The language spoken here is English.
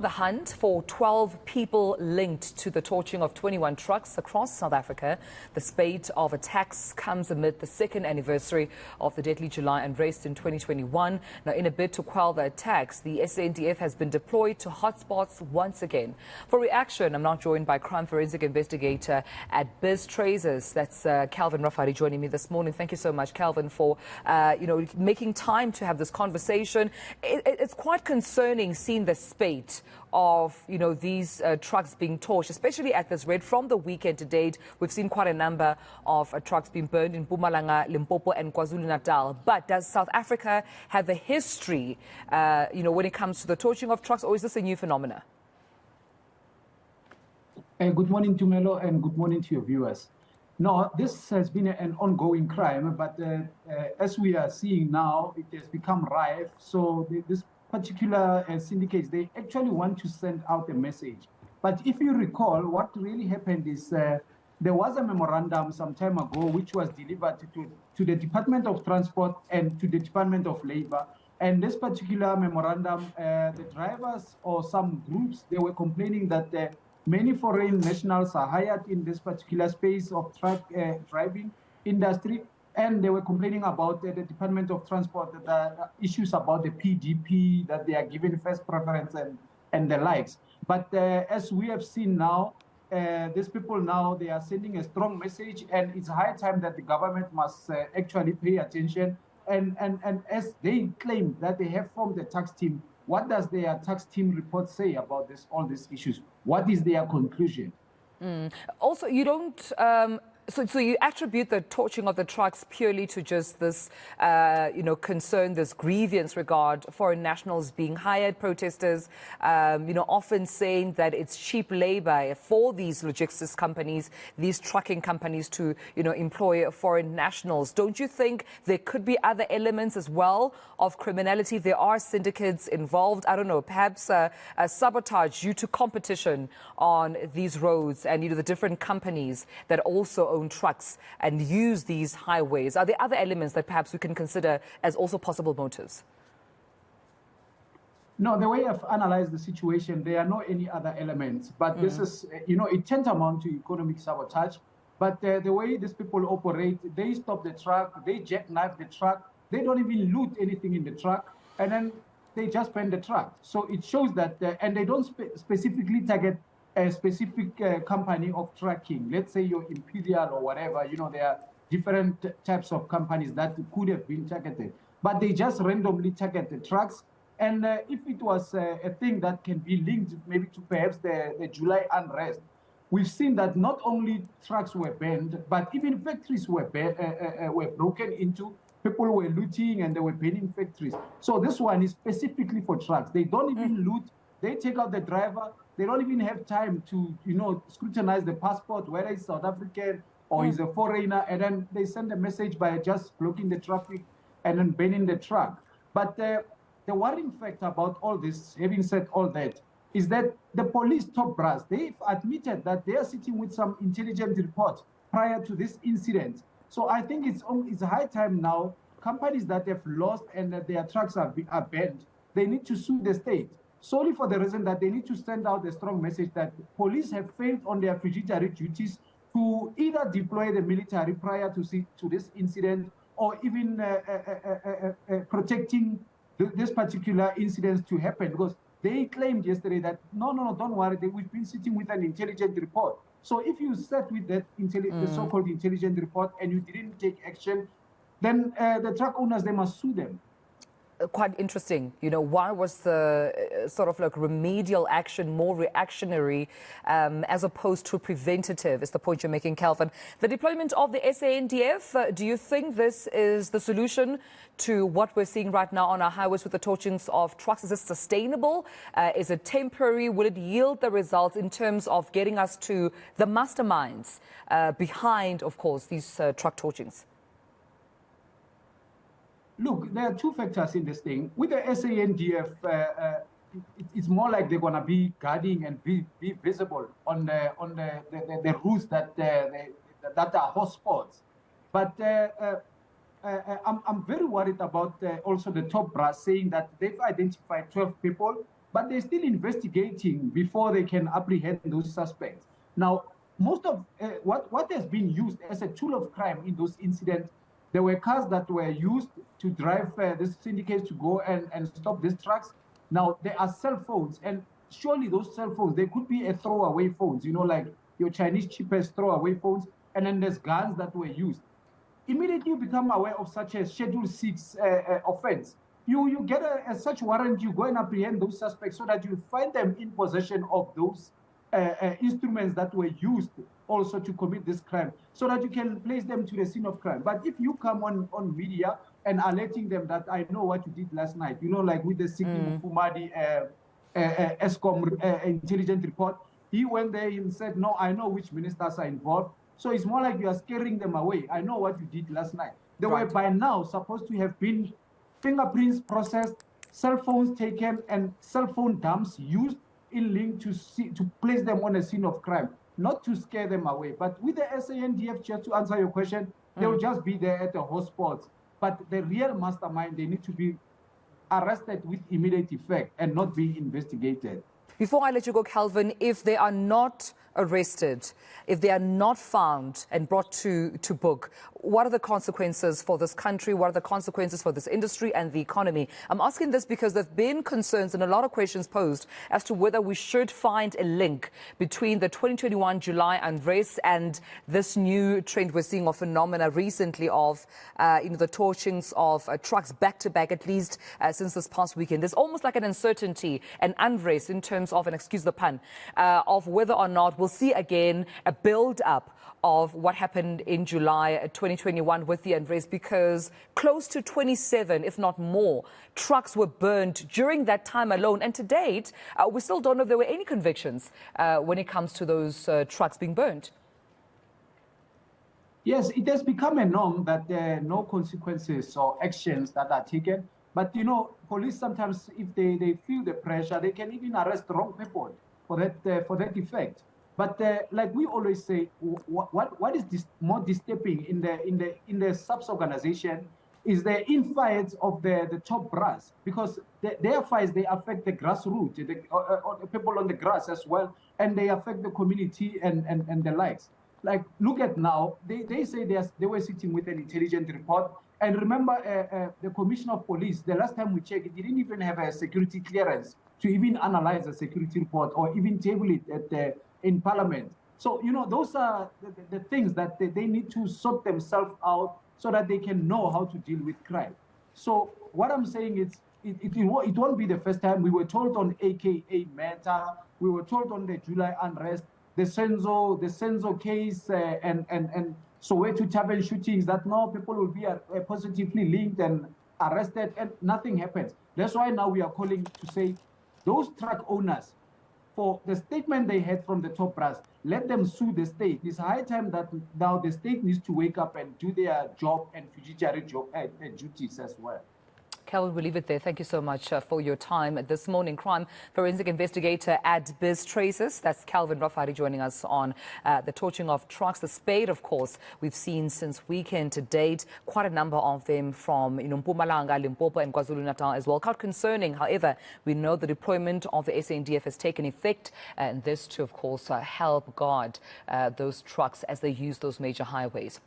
The hunt for 12 people linked to the torching of 21 trucks across South Africa. The spate of attacks comes amid the second anniversary of the deadly July unrest in 2021. Now, in a bid to quell the attacks, the SANDF has been deployed to hotspots once again. For reaction, I'm now joined by crime forensic investigator at Bizztracers. That's Calvin Rafadi joining me this morning. Thank you so much, Calvin, for making time to have this conversation. It's quite concerning seeing the spate of these trucks being torched, especially at this rate. From the weekend to date, we've seen quite a number of trucks being burned in Mpumalanga, Limpopo and KwaZulu-Natal. But does South Africa have a history when it comes to the torching of trucks, or is this a new phenomenon? Good morning, Tumelo, and good morning to your viewers. No, this has been an ongoing crime, but as we are seeing now, it has become rife. So this particular syndicates, they actually want to send out a message. But if you recall, what really happened is there was a memorandum some time ago which was delivered to the Department of Transport and to the Department of Labor. And this particular memorandum, the drivers or some groups, they were complaining that many foreign nationals are hired in this particular space of truck driving industry. And they were complaining about the Department of Transport, the issues about the PDP, that they are given first preference and the likes. But as we have seen now, these people now, they are sending a strong message, and it's high time that the government must actually pay attention. And as they claim that they have formed a tax team, what does their tax team report say about all these issues? What is their conclusion? Also, you don't... So you attribute the torching of the trucks purely to just this, concern, this grievance regard foreign nationals being hired, protesters, often saying that it's cheap labor for these logistics companies, these trucking companies to, employ foreign nationals. Don't you think there could be other elements as well of criminality? There are syndicates involved. I don't know, perhaps a sabotage due to competition on these roads and, the different companies that also own trucks and use these highways. Are there other elements that perhaps we can consider as also possible motives? No, the way I've analyzed the situation, there are no any other elements. But this is, it tantamount to economic sabotage. But the way these people operate, they stop the truck, they jackknife the truck, they don't even loot anything in the truck, and then they just burn the truck. So it shows that, and they don't specifically target a specific company of trucking. Let's say your Imperial or whatever, there are different types of companies that could have been targeted, but they just randomly target the trucks. And if it was a thing that can be linked maybe to perhaps the July unrest, we've seen that not only trucks were burned, but even factories were broken into, people were looting and they were burning factories. So this one is specifically for trucks. They don't even loot, they take out the driver. They don't even have time to, scrutinize the passport, whether it's South African or he's a foreigner, and then they send a message by just blocking the traffic and then burning the truck. But the worrying fact about all this, having said all that, is that the police top brass, they've admitted that they are sitting with some intelligence report prior to this incident. So I think it's high time now, companies that have lost and that their trucks are banned, they need to sue the state. Solely for the reason that they need to send out a strong message that police have failed on their fiduciary duties to either deploy the military prior to this incident, or even protecting this particular incident to happen, because they claimed yesterday that no, don't worry, we've been sitting with an intelligent report. So if you sat with that the so-called intelligent report and you didn't take action, then the truck owners, they must sue them. Quite interesting. Why was the sort of like remedial action more reactionary as opposed to preventative, is the point you're making, Calvin. The deployment of the SANDF, do you think this is the solution to what we're seeing right now on our highways with the torchings of trucks? Is it sustainable? Is it temporary? Will it yield the results in terms of getting us to the masterminds behind, of course, these truck torchings? Look, there are two factors in this thing. With the SANDF, it's more like they're going to be guarding and be visible on the routes that are hotspots. But I'm very worried about also the top brass saying that they've identified 12 people but they're still investigating before they can apprehend those suspects. Now, most of what has been used as a tool of crime in those incidents, there were cars that were used to drive these syndicates to go and stop these trucks. Now, there are cell phones, and surely those cell phones, they could be a throwaway phones, you know, like your Chinese cheapest throwaway phones, and then there's guns that were used. Immediately you become aware of such a Schedule 6 offense. You get a search warrant, you go and apprehend those suspects so that you find them in possession of those instruments that were used also to commit this crime, so that you can place them to the scene of crime. But if you come on media and are letting them that I know what you did last night, you know, like with the Siki Mufumadi ESCOM intelligence report, he went there and said, no, I know which ministers are involved. So it's more like you are scaring them away. I know what you did last night. They were by now supposed to have been fingerprints processed, cell phones taken, and cell phone dumps used in link to place them on a scene of crime, not to scare them away. But with the SANDF, just to answer your question, they will just be there at the hotspots. But the real mastermind, they need to be arrested with immediate effect and not be investigated. Before I let you go, Calvin, if they are not arrested, if they are not found and brought to book, what are the consequences for this country? What are the consequences for this industry and the economy? I'm asking this because there have been concerns and a lot of questions posed as to whether we should find a link between the 2021 July unrest and this new trend we're seeing, or phenomena recently of the torchings of trucks back-to-back, at least since this past weekend. There's almost like an uncertainty, an unrest in terms of, and excuse the pun, of whether or not we'll see again a build-up of what happened in July 2021 with the unrest, because close to 27, if not more, trucks were burned during that time alone. And to date, we still don't know if there were any convictions when it comes to those trucks being burned. Yes, it has become a norm that there are no consequences or actions that are taken. But, you know, police sometimes, if they feel the pressure, they can even arrest the wrong people for that effect. But like we always say, what is this more disturbing in the subs organization is the infights of the top brass, because their fights, they affect the grassroots, the people on the grass as well, and they affect the community and the likes. Like, look at now, they say they were sitting with an intelligence report. And remember, the Commissioner of Police, the last time we checked, it didn't even have a security clearance to even analyze a security report or even table it in Parliament. So, you know, those are the things that they need to sort themselves out so that they can know how to deal with crime. So what I'm saying is, it won't be the first time. We were told on AKA matter, we were told on the July unrest, the Senzo case, and Soweto tavern shootings, that now people will be positively linked and arrested, and nothing happens. That's why now we are calling to say, those truck owners, for the statement they had from the top brass, let them sue the state. It's high time that now the state needs to wake up and do their job and fiduciary job and duties as well. Calvin, we'll leave it there. Thank you so much for your time this morning. Crime Forensic Investigator at Bizztracers. That's Calvin Rafadi joining us on the torching of trucks. The spate, of course, we've seen since weekend to date. Quite a number of them from Mpumalanga, Limpopo and KwaZulu-Natal as well. Quite concerning. However, we know the deployment of the SANDF has taken effect, and this to, of course, help guard those trucks as they use those major highways.